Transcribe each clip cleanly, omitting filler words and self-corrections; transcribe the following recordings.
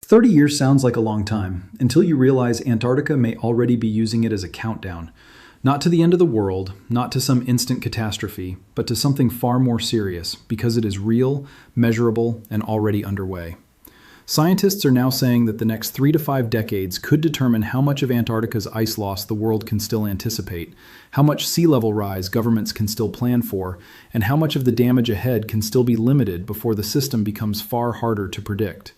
30 years sounds like a long time, until you realize Antarctica may already be using it as a countdown. Not to the end of the world, not to some instant catastrophe, but to something far more serious, because it is real, measurable, and already underway. Scientists are now saying that the next 3 to 5 decades could determine how much of Antarctica's ice loss the world can still anticipate, how much sea level rise governments can still plan for, and how much of the damage ahead can still be limited before the system becomes far harder to predict.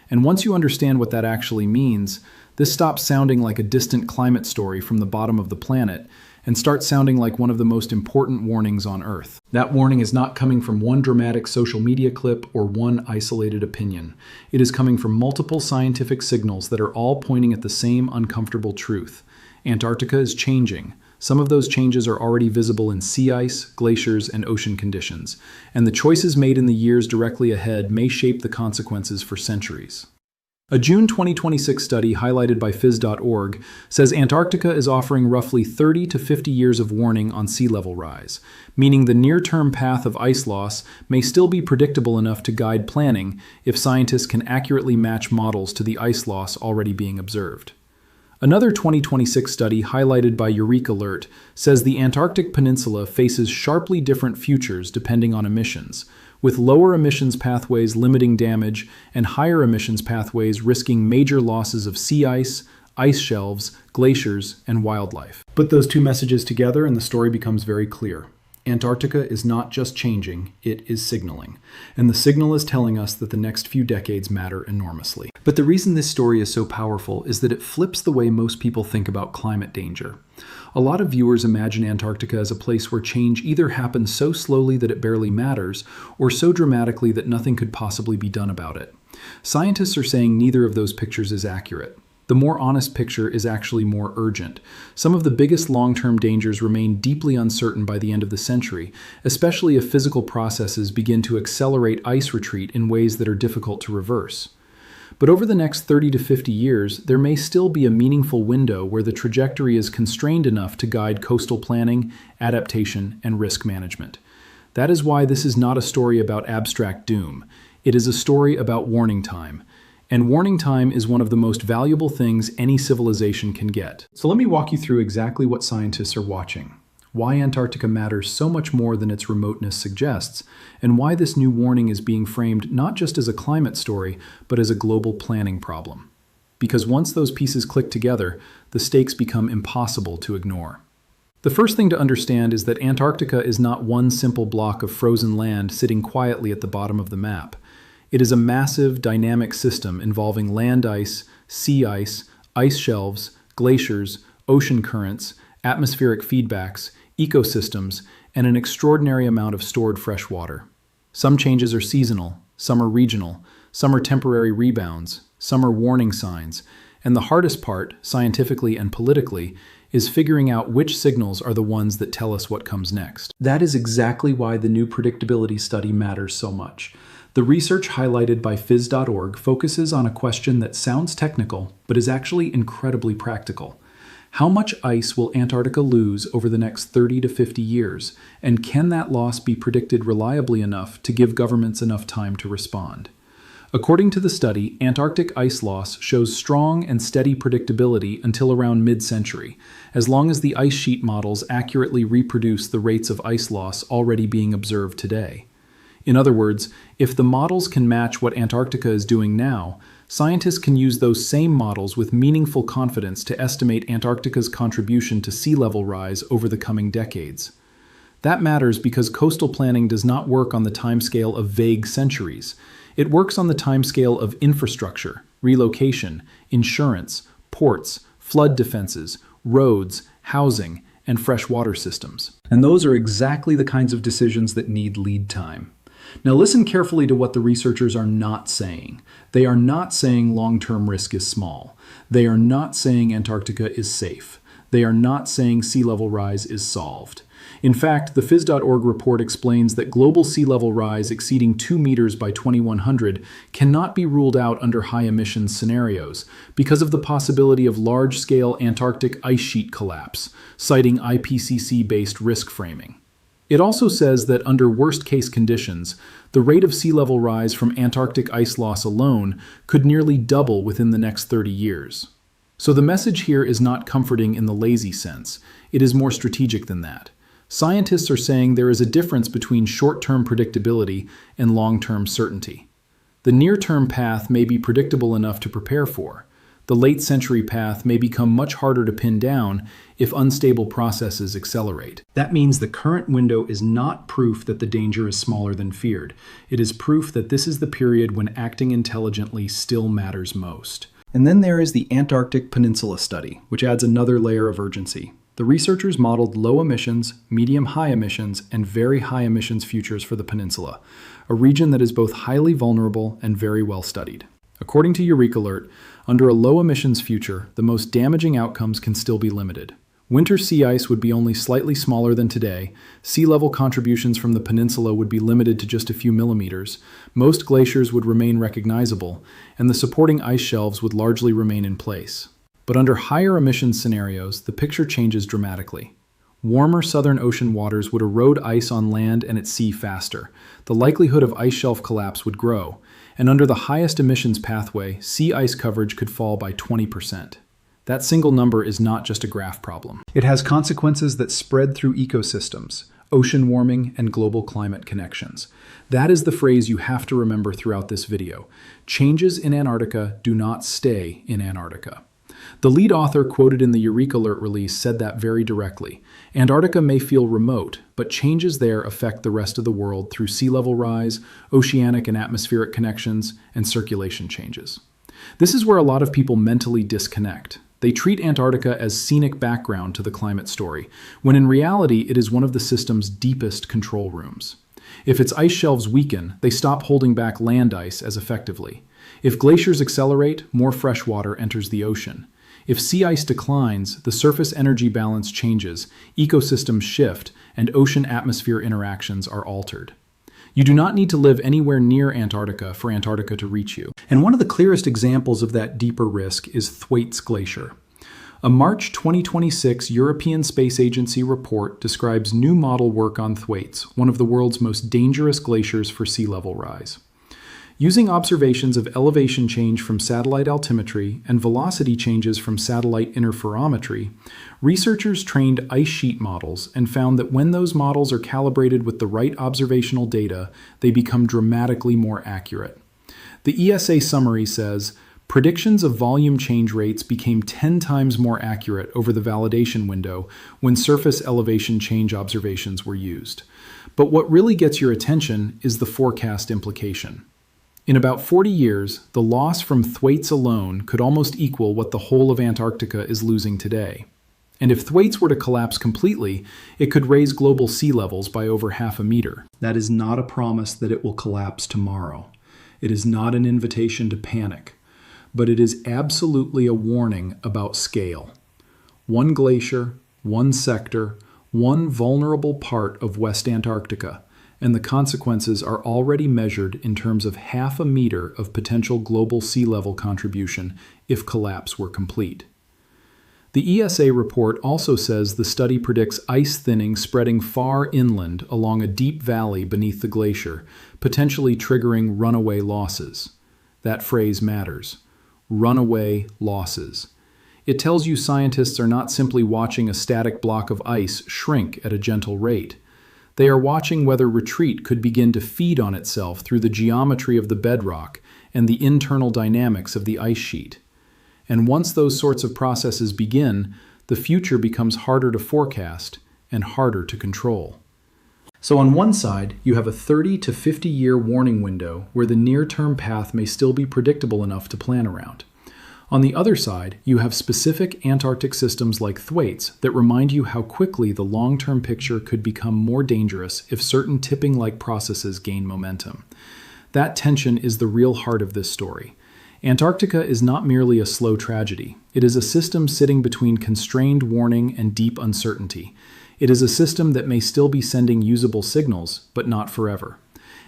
And once you understand what that actually means, this stops sounding like a distant climate story from the bottom of the planet and starts sounding like one of the most important warnings on Earth. That warning is not coming from one dramatic social media clip or one isolated opinion. It is coming from multiple scientific signals that are all pointing at the same uncomfortable truth. Antarctica is changing. Some of those changes are already visible in sea ice, glaciers, and ocean conditions, and the choices made in the years directly ahead may shape the consequences for centuries. A June 2026 study highlighted by phys.org says Antarctica is offering roughly 30 to 50 years of warning on sea level rise, meaning the near-term path of ice loss may still be predictable enough to guide planning if scientists can accurately match models to the ice loss already being observed. Another 2026 study highlighted by Eureka Alert says the Antarctic Peninsula faces sharply different futures depending on emissions, with lower emissions pathways limiting damage and higher emissions pathways risking major losses of sea ice shelves, glaciers, and wildlife. Put those two messages together and the story becomes very clear. Antarctica is not just changing, it is signaling. And the signal is telling us that the next few decades matter enormously. But the reason this story is so powerful is that it flips the way most people think about climate danger. A lot of viewers imagine Antarctica as a place where change either happens so slowly that it barely matters, or so dramatically that nothing could possibly be done about it. Scientists are saying neither of those pictures is accurate. The more honest picture is actually more urgent. Some of the biggest long-term dangers remain deeply uncertain by the end of the century, especially if physical processes begin to accelerate ice retreat in ways that are difficult to reverse. But over the next 30 to 50 years, there may still be a meaningful window where the trajectory is constrained enough to guide coastal planning, adaptation, and risk management. That is why this is not a story about abstract doom. It is a story about warning time. And warning time is one of the most valuable things any civilization can get. So let me walk you through exactly what scientists are watching, why Antarctica matters so much more than its remoteness suggests, and why this new warning is being framed not just as a climate story, but as a global planning problem. Because once those pieces click together, the stakes become impossible to ignore. The first thing to understand is that Antarctica is not one simple block of frozen land sitting quietly at the bottom of the map. It is a massive, dynamic system involving land ice, sea ice shelves, glaciers, ocean currents, atmospheric feedbacks, ecosystems, and an extraordinary amount of stored fresh water. Some changes are seasonal, some are regional, some are temporary rebounds, some are warning signs, and the hardest part, scientifically and politically, is figuring out which signals are the ones that tell us what comes next. That is exactly why the new predictability study matters so much. The research highlighted by phys.org focuses on a question that sounds technical, but is actually incredibly practical. How much ice will Antarctica lose over the next 30 to 50 years, and can that loss be predicted reliably enough to give governments enough time to respond? According to the study, Antarctic ice loss shows strong and steady predictability until around mid-century, as long as the ice sheet models accurately reproduce the rates of ice loss already being observed today. In other words, if the models can match what Antarctica is doing now, scientists can use those same models with meaningful confidence to estimate Antarctica's contribution to sea level rise over the coming decades. That matters because coastal planning does not work on the timescale of vague centuries. It works on the timescale of infrastructure, relocation, insurance, ports, flood defenses, roads, housing, and freshwater systems. And those are exactly the kinds of decisions that need lead time. Now listen carefully to what the researchers are not saying. They are not saying long-term risk is small. They are not saying Antarctica is safe. They are not saying sea level rise is solved. In fact, the phys.org report explains that global sea level rise exceeding 2 meters by 2100 cannot be ruled out under high emissions scenarios because of the possibility of large-scale Antarctic ice sheet collapse, citing IPCC-based risk framing. It also says that under worst-case conditions, the rate of sea level rise from Antarctic ice loss alone could nearly double within the next 30 years. So the message here is not comforting in the lazy sense. It is more strategic than that. Scientists are saying there is a difference between short-term predictability and long-term certainty. The near-term path may be predictable enough to prepare for. The late-century path may become much harder to pin down if unstable processes accelerate. That means the current window is not proof that the danger is smaller than feared. It is proof that this is the period when acting intelligently still matters most. And then there is the Antarctic Peninsula study, which adds another layer of urgency. The researchers modeled low emissions, medium-high emissions, and very high emissions futures for the peninsula, a region that is both highly vulnerable and very well studied. According to Eureka Alert, under a low emissions future, the most damaging outcomes can still be limited. Winter sea ice would be only slightly smaller than today, sea level contributions from the peninsula would be limited to just a few millimeters, most glaciers would remain recognizable, and the supporting ice shelves would largely remain in place. But under higher emissions scenarios, the picture changes dramatically. Warmer southern ocean waters would erode ice on land and at sea faster. The likelihood of ice shelf collapse would grow, and under the highest emissions pathway, sea ice coverage could fall by 20%. That single number is not just a graph problem. It has consequences that spread through ecosystems, ocean warming, and global climate connections. That is the phrase you have to remember throughout this video. Changes in Antarctica do not stay in Antarctica. The lead author quoted in the Eureka Alert release said that very directly. Antarctica may feel remote, but changes there affect the rest of the world through sea level rise, oceanic and atmospheric connections, and circulation changes. This is where a lot of people mentally disconnect. They treat Antarctica as scenic background to the climate story, when in reality it is one of the system's deepest control rooms. If its ice shelves weaken, they stop holding back land ice as effectively. If glaciers accelerate, more fresh water enters the ocean. If sea ice declines, the surface energy balance changes, ecosystems shift, and ocean-atmosphere interactions are altered. You do not need to live anywhere near Antarctica for Antarctica to reach you. And one of the clearest examples of that deeper risk is Thwaites Glacier. A March 2026 European Space Agency report describes new model work on Thwaites, one of the world's most dangerous glaciers for sea level rise. Using observations of elevation change from satellite altimetry and velocity changes from satellite interferometry, researchers trained ice sheet models and found that when those models are calibrated with the right observational data, they become dramatically more accurate. The ESA summary says, predictions of volume change rates became 10 times more accurate over the validation window when surface elevation change observations were used. But what really gets your attention is the forecast implication. In about 40 years, the loss from Thwaites alone could almost equal what the whole of Antarctica is losing today. And if Thwaites were to collapse completely, it could raise global sea levels by over half a meter. That is not a promise that it will collapse tomorrow. It is not an invitation to panic, but it is absolutely a warning about scale. One glacier, one sector, one vulnerable part of West Antarctica, and the consequences are already measured in terms of half a meter of potential global sea level contribution if collapse were complete. The ESA report also says the study predicts ice thinning spreading far inland along a deep valley beneath the glacier, potentially triggering runaway losses. That phrase matters. Runaway losses. It tells you scientists are not simply watching a static block of ice shrink at a gentle rate. They are watching whether retreat could begin to feed on itself through the geometry of the bedrock and the internal dynamics of the ice sheet. And once those sorts of processes begin, the future becomes harder to forecast and harder to control. So on one side, you have a 30 to 50 year warning window where the near-term path may still be predictable enough to plan around. On the other side, you have specific Antarctic systems like Thwaites that remind you how quickly the long-term picture could become more dangerous if certain tipping-like processes gain momentum. That tension is the real heart of this story. Antarctica is not merely a slow tragedy. It is a system sitting between constrained warning and deep uncertainty. It is a system that may still be sending usable signals, but not forever.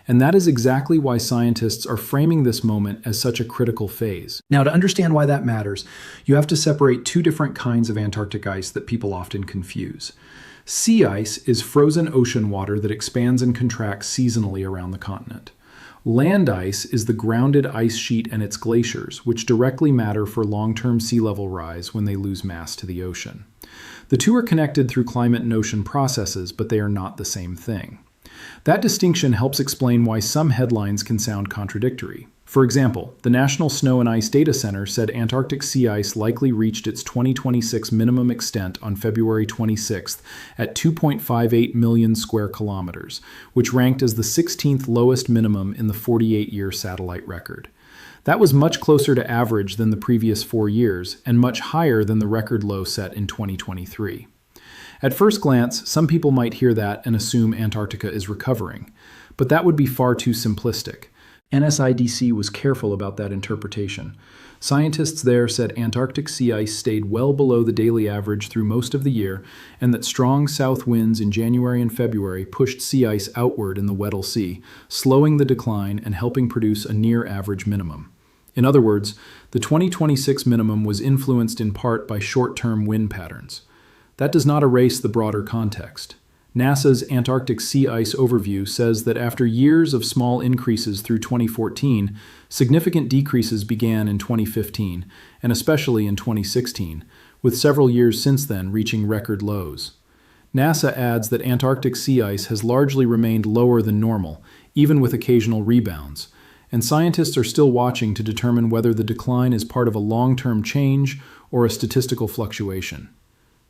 And that is exactly why scientists are framing this moment as such a critical phase. Now, to understand why that matters, you have to separate two different kinds of Antarctic ice that people often confuse. Sea ice is frozen ocean water that expands and contracts seasonally around the continent. Land ice is the grounded ice sheet and its glaciers, which directly matter for long-term sea level rise when they lose mass to the ocean. The two are connected through climate and ocean processes, but they are not the same thing. That distinction helps explain why some headlines can sound contradictory. For example, the National Snow and Ice Data Center said Antarctic sea ice likely reached its 2026 minimum extent on February 26th at 2.58 million square kilometers, which ranked as the 16th lowest minimum in the 48-year satellite record. That was much closer to average than the previous 4 years and much higher than the record low set in 2023. At first glance, some people might hear that and assume Antarctica is recovering, but that would be far too simplistic. NSIDC was careful about that interpretation. Scientists there said Antarctic sea ice stayed well below the daily average through most of the year, and that strong south winds in January and February pushed sea ice outward in the Weddell Sea, slowing the decline and helping produce a near-average minimum. In other words, the 2026 minimum was influenced in part by short-term wind patterns. That does not erase the broader context. NASA's Antarctic Sea Ice Overview says that after years of small increases through 2014, significant decreases began in 2015, and especially in 2016, with several years since then reaching record lows. NASA adds that Antarctic sea ice has largely remained lower than normal, even with occasional rebounds, and scientists are still watching to determine whether the decline is part of a long-term change or a statistical fluctuation.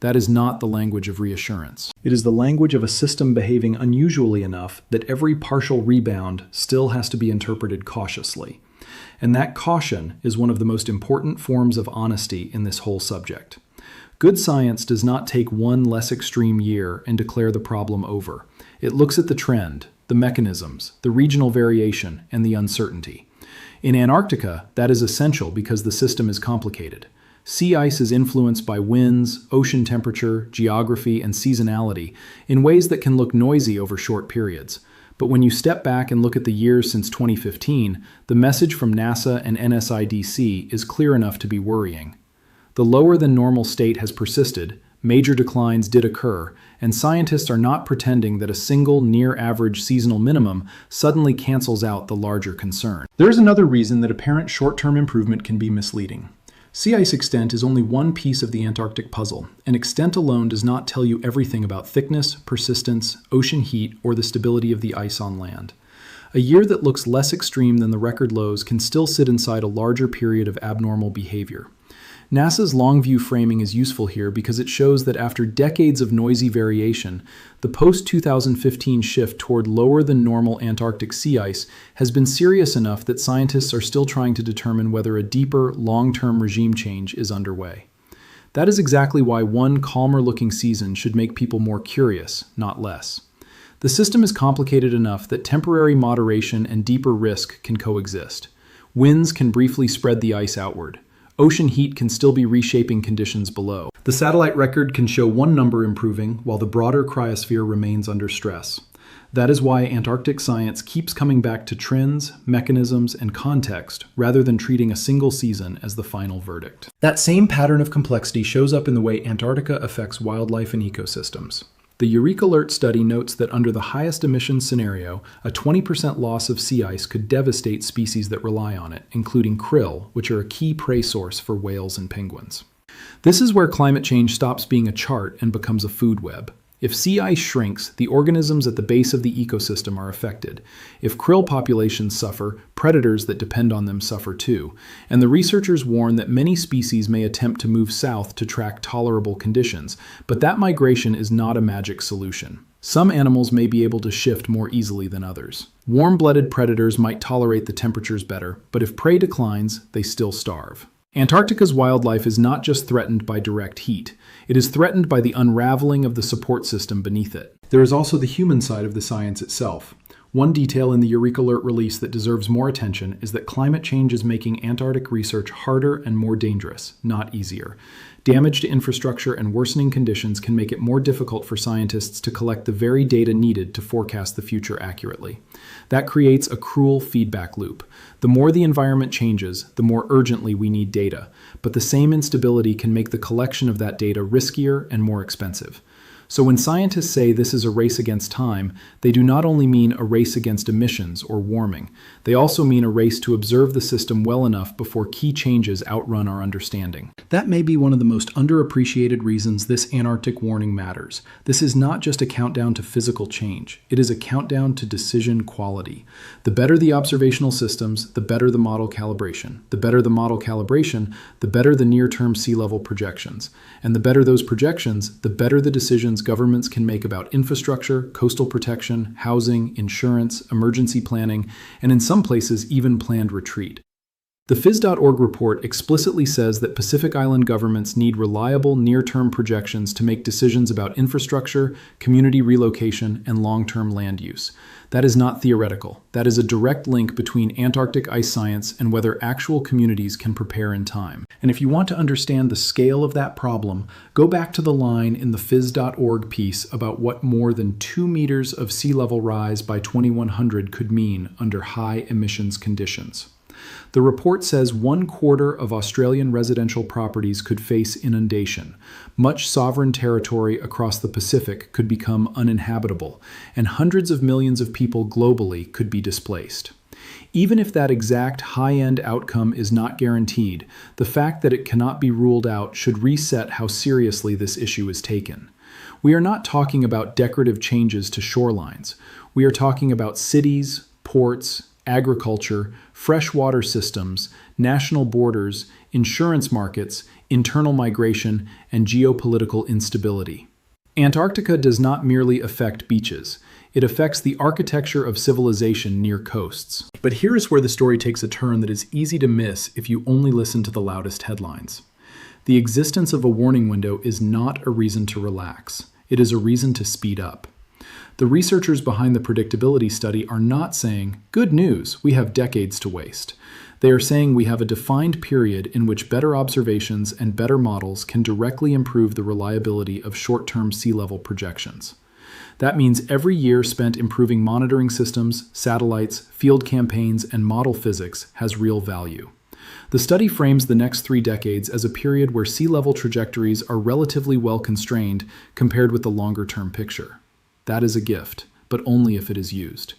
That is not the language of reassurance. It is the language of a system behaving unusually enough that every partial rebound still has to be interpreted cautiously. And that caution is one of the most important forms of honesty in this whole subject. Good science does not take one less extreme year and declare the problem over. It looks at the trend, the mechanisms, the regional variation, and the uncertainty. In Antarctica, that is essential because the system is complicated. Sea ice is influenced by winds, ocean temperature, geography, and seasonality in ways that can look noisy over short periods. But when you step back and look at the years since 2015, the message from NASA and NSIDC is clear enough to be worrying. The lower than normal state has persisted, major declines did occur, and scientists are not pretending that a single near-average seasonal minimum suddenly cancels out the larger concern. There is another reason that apparent short-term improvement can be misleading. Sea ice extent is only one piece of the Antarctic puzzle, and extent alone does not tell you everything about thickness, persistence, ocean heat, or the stability of the ice on land. A year that looks less extreme than the record lows can still sit inside a larger period of abnormal behavior. NASA's long-view framing is useful here because it shows that after decades of noisy variation, the post-2015 shift toward lower-than-normal Antarctic sea ice has been serious enough that scientists are still trying to determine whether a deeper, long-term regime change is underway. That is exactly why one calmer-looking season should make people more curious, not less. The system is complicated enough that temporary moderation and deeper risk can coexist. Winds can briefly spread the ice outward. Ocean heat can still be reshaping conditions below. The satellite record can show one number improving while the broader cryosphere remains under stress. That is why Antarctic science keeps coming back to trends, mechanisms, and context rather than treating a single season as the final verdict. That same pattern of complexity shows up in the way Antarctica affects wildlife and ecosystems. The Eureka Alert study notes that under the highest emissions scenario, a 20% loss of sea ice could devastate species that rely on it, including krill, which are a key prey source for whales and penguins. This is where climate change stops being a chart and becomes a food web. If sea ice shrinks, the organisms at the base of the ecosystem are affected. If krill populations suffer, predators that depend on them suffer too. And the researchers warn that many species may attempt to move south to track tolerable conditions, but that migration is not a magic solution. Some animals may be able to shift more easily than others. Warm-blooded predators might tolerate the temperatures better, but if prey declines, they still starve. Antarctica's wildlife is not just threatened by direct heat. It is threatened by the unraveling of the support system beneath it. There is also the human side of the science itself. One detail in the Eureka Alert release that deserves more attention is that climate change is making Antarctic research harder and more dangerous, not easier. Damage to infrastructure and worsening conditions can make it more difficult for scientists to collect the very data needed to forecast the future accurately. That creates a cruel feedback loop. The more the environment changes, the more urgently we need data, but the same instability can make the collection of that data riskier and more expensive. So when scientists say this is a race against time, they do not only mean a race against emissions or warming, they also mean a race to observe the system well enough before key changes outrun our understanding. That may be one of the most underappreciated reasons this Antarctic warning matters. This is not just a countdown to physical change, it is a countdown to decision quality. The better the observational systems, the better the model calibration. The better the model calibration, the better the near-term sea level projections. And the better those projections, the better the decisions governments can make about infrastructure, coastal protection, housing, insurance, emergency planning, and in some places even planned retreat. The phys.org report explicitly says that Pacific Island governments need reliable near-term projections to make decisions about infrastructure, community relocation, and long-term land use. That is not theoretical. That is a direct link between Antarctic ice science and whether actual communities can prepare in time. And if you want to understand the scale of that problem, go back to the line in the phys.org piece about what more than 2 meters of sea level rise by 2100 could mean under high emissions conditions. The report says 1/4 of Australian residential properties could face inundation. Much sovereign territory across the Pacific could become uninhabitable, and hundreds of millions of people globally could be displaced. Even if that exact high-end outcome is not guaranteed, the fact that it cannot be ruled out should reset how seriously this issue is taken. We are not talking about decorative changes to shorelines. We are talking about cities, ports, agriculture, freshwater systems, national borders, insurance markets, internal migration, and geopolitical instability. Antarctica does not merely affect beaches. It affects the architecture of civilization near coasts. But here is where the story takes a turn that is easy to miss if you only listen to the loudest headlines. The existence of a warning window is not a reason to relax. It is a reason to speed up. The researchers behind the predictability study are not saying, "Good news, we have decades to waste." They are saying we have a defined period in which better observations and better models can directly improve the reliability of short-term sea level projections. That means every year spent improving monitoring systems, satellites, field campaigns, and model physics has real value. The study frames the next 3 decades as a period where sea level trajectories are relatively well constrained compared with the longer-term picture. That is a gift, but only if it is used.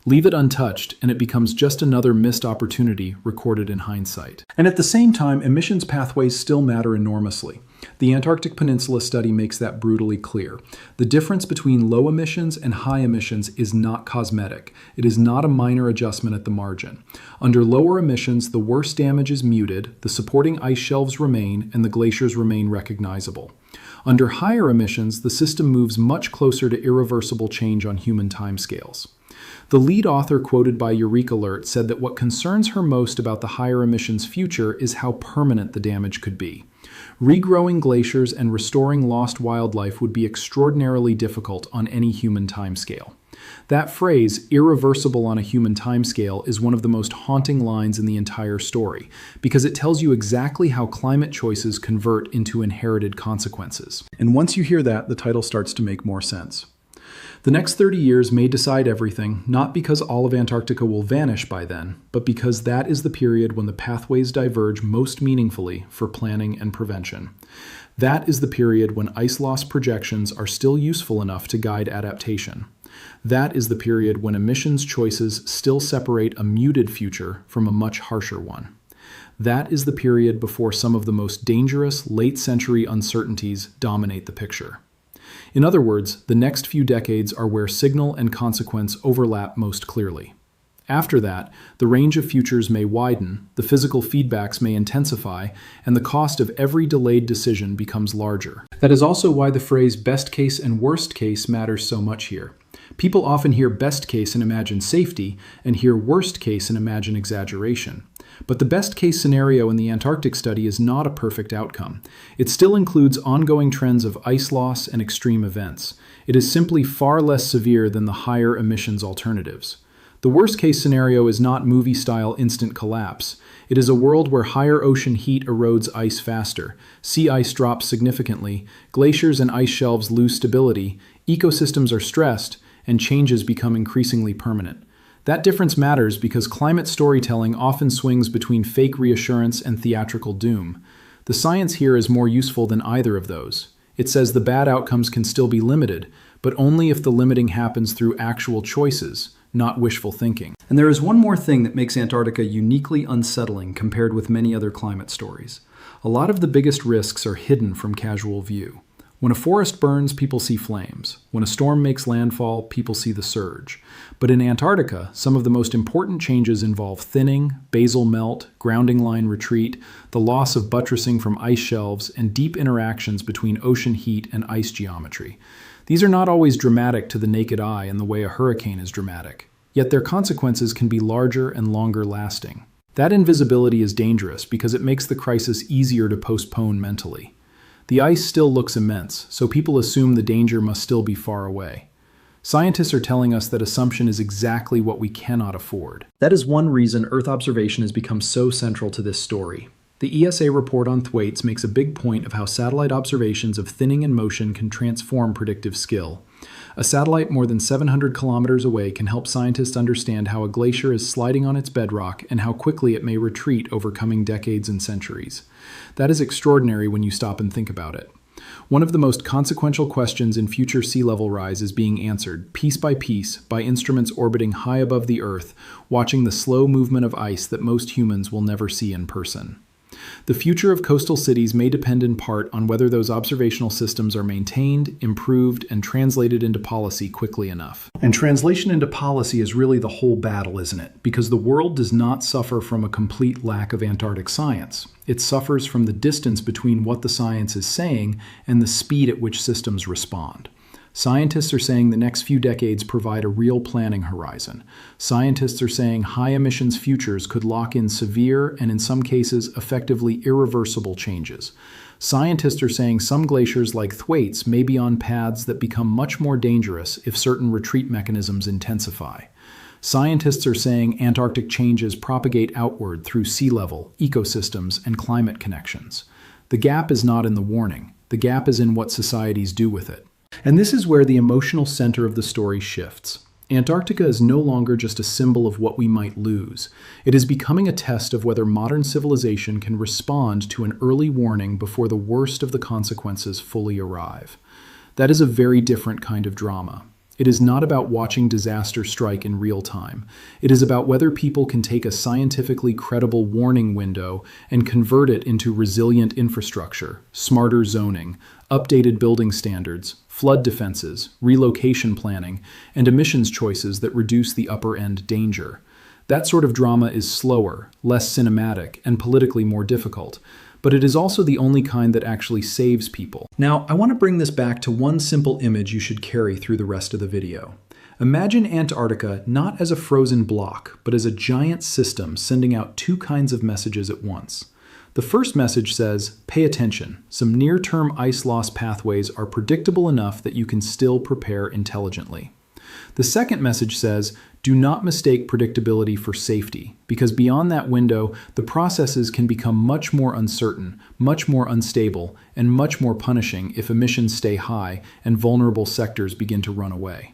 Leave it untouched, and it becomes just another missed opportunity recorded in hindsight. And at the same time, emissions pathways still matter enormously. The Antarctic Peninsula study makes that brutally clear. The difference between low emissions and high emissions is not cosmetic. It is not a minor adjustment at the margin. Under lower emissions, the worst damage is muted, the supporting ice shelves remain, and the glaciers remain recognizable. Under higher emissions, the system moves much closer to irreversible change on human timescales. The lead author quoted by Eureka Alert said that what concerns her most about the higher emissions future is how permanent the damage could be. Regrowing glaciers and restoring lost wildlife would be extraordinarily difficult on any human timescale. That phrase, irreversible on a human timescale, is one of the most haunting lines in the entire story, because it tells you exactly how climate choices convert into inherited consequences. And once you hear that, the title starts to make more sense. The next 30 years may decide everything, not because all of Antarctica will vanish by then, but because that is the period when the pathways diverge most meaningfully for planning and prevention. That is the period when ice loss projections are still useful enough to guide adaptation. That is the period when emissions choices still separate a muted future from a much harsher one. That is the period before some of the most dangerous late-century uncertainties dominate the picture. In other words, the next few decades are where signal and consequence overlap most clearly. After that, the range of futures may widen, the physical feedbacks may intensify, and the cost of every delayed decision becomes larger. That is also why the phrase best case and worst case matters so much here. People often hear best case and imagine safety, and hear worst case and imagine exaggeration. But the best case scenario in the Antarctic study is not a perfect outcome. It still includes ongoing trends of ice loss and extreme events. It is simply far less severe than the higher emissions alternatives. The worst case scenario is not movie-style instant collapse. It is a world where higher ocean heat erodes ice faster, sea ice drops significantly, glaciers and ice shelves lose stability, ecosystems are stressed, and changes become increasingly permanent. That difference matters because climate storytelling often swings between fake reassurance and theatrical doom. The science here is more useful than either of those. It says the bad outcomes can still be limited, but only if the limiting happens through actual choices, not wishful thinking. And there is one more thing that makes Antarctica uniquely unsettling compared with many other climate stories. A lot of the biggest risks are hidden from casual view. When a forest burns, people see flames. When a storm makes landfall, people see the surge. But in Antarctica, some of the most important changes involve thinning, basal melt, grounding line retreat, the loss of buttressing from ice shelves, and deep interactions between ocean heat and ice geometry. These are not always dramatic to the naked eye in the way a hurricane is dramatic, yet their consequences can be larger and longer lasting. That invisibility is dangerous because it makes the crisis easier to postpone mentally. The ice still looks immense, so people assume the danger must still be far away. Scientists are telling us that assumption is exactly what we cannot afford. That is one reason Earth observation has become so central to this story. The ESA report on Thwaites makes a big point of how satellite observations of thinning and motion can transform predictive skill. A satellite more than 700 kilometers away can help scientists understand how a glacier is sliding on its bedrock and how quickly it may retreat over coming decades and centuries. That is extraordinary when you stop and think about it. One of the most consequential questions in future sea level rise is being answered, piece by piece, by instruments orbiting high above the Earth, watching the slow movement of ice that most humans will never see in person. The future of coastal cities may depend in part on whether those observational systems are maintained, improved, and translated into policy quickly enough. And translation into policy is really the whole battle, isn't it? Because the world does not suffer from a complete lack of Antarctic science. It suffers from the distance between what the science is saying and the speed at which systems respond. Scientists are saying the next few decades provide a real planning horizon. Scientists are saying high emissions futures could lock in severe and in some cases effectively irreversible changes. Scientists are saying some glaciers like Thwaites may be on paths that become much more dangerous if certain retreat mechanisms intensify. Scientists are saying Antarctic changes propagate outward through sea level, ecosystems, and climate connections. The gap is not in the warning. The gap is in what societies do with it. And this is where the emotional center of the story shifts. Antarctica is no longer just a symbol of what we might lose. It is becoming a test of whether modern civilization can respond to an early warning before the worst of the consequences fully arrive. That is a very different kind of drama. It is not about watching disaster strike in real time. It is about whether people can take a scientifically credible warning window and convert it into resilient infrastructure, smarter zoning, updated building standards, flood defenses, relocation planning, and emissions choices that reduce the upper-end danger. That sort of drama is slower, less cinematic, and politically more difficult. But it is also the only kind that actually saves people. Now, I want to bring this back to one simple image you should carry through the rest of the video. Imagine Antarctica not as a frozen block, but as a giant system sending out two kinds of messages at once. The first message says, pay attention. Some near-term ice loss pathways are predictable enough that you can still prepare intelligently. The second message says, do not mistake predictability for safety, because beyond that window, the processes can become much more uncertain, much more unstable, and much more punishing if emissions stay high and vulnerable sectors begin to run away.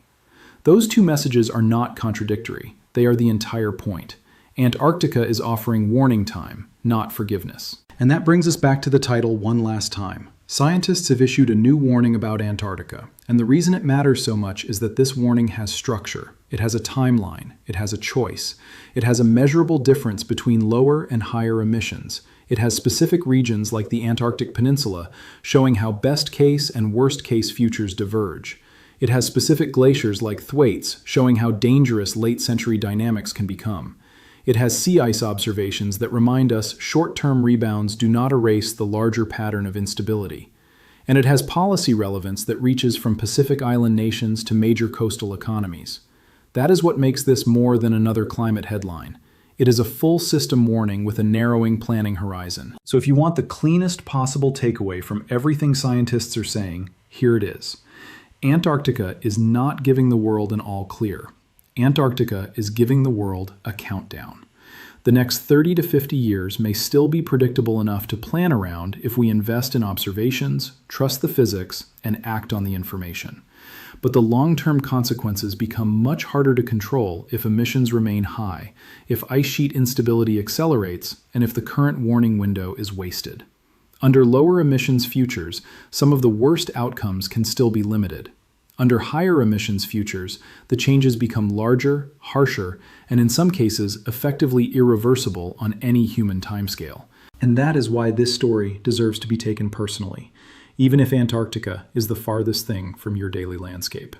Those two messages are not contradictory. They are the entire point. Antarctica is offering warning time, not forgiveness. And that brings us back to the title one last time. Scientists have issued a new warning about Antarctica, and the reason it matters so much is that this warning has structure. It has a timeline. It has a choice. It has a measurable difference between lower and higher emissions. It has specific regions like the Antarctic Peninsula, showing how best case and worst case futures diverge. It has specific glaciers like Thwaites, showing how dangerous late century dynamics can become. It has sea ice observations that remind us short-term rebounds do not erase the larger pattern of instability. And it has policy relevance that reaches from Pacific Island nations to major coastal economies. That is what makes this more than another climate headline. It is a full system warning with a narrowing planning horizon. So if you want the cleanest possible takeaway from everything scientists are saying, here it is. Antarctica is not giving the world an all clear. Antarctica is giving the world a countdown. The next 30 to 50 years may still be predictable enough to plan around if we invest in observations, trust the physics, and act on the information. But the long-term consequences become much harder to control if emissions remain high, if ice sheet instability accelerates, and if the current warning window is wasted. Under lower emissions futures, some of the worst outcomes can still be limited. Under higher emissions futures, the changes become larger, harsher, and in some cases, effectively irreversible on any human timescale. And that is why this story deserves to be taken personally, even if Antarctica is the farthest thing from your daily landscape.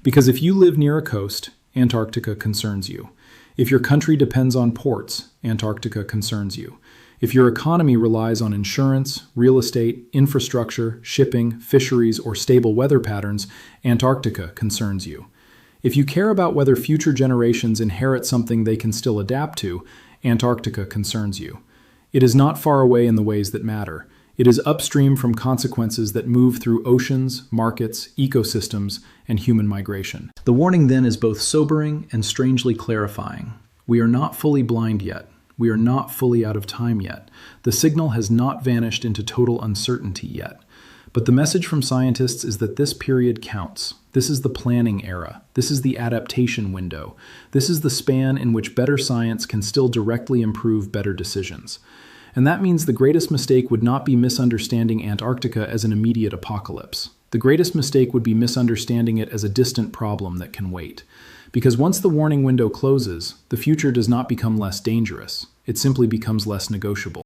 Because if you live near a coast, Antarctica concerns you. If your country depends on ports, Antarctica concerns you. If your economy relies on insurance, real estate, infrastructure, shipping, fisheries, or stable weather patterns, Antarctica concerns you. If you care about whether future generations inherit something they can still adapt to, Antarctica concerns you. It is not far away in the ways that matter. It is upstream from consequences that move through oceans, markets, ecosystems, and human migration. The warning then is both sobering and strangely clarifying. We are not fully blind yet. We are not fully out of time yet. The signal has not vanished into total uncertainty yet. But the message from scientists is that this period counts. This is the planning era. This is the adaptation window. This is the span in which better science can still directly improve better decisions. And that means the greatest mistake would not be misunderstanding Antarctica as an immediate apocalypse. The greatest mistake would be misunderstanding it as a distant problem that can wait. Because once the warning window closes, the future does not become less dangerous. It simply becomes less negotiable.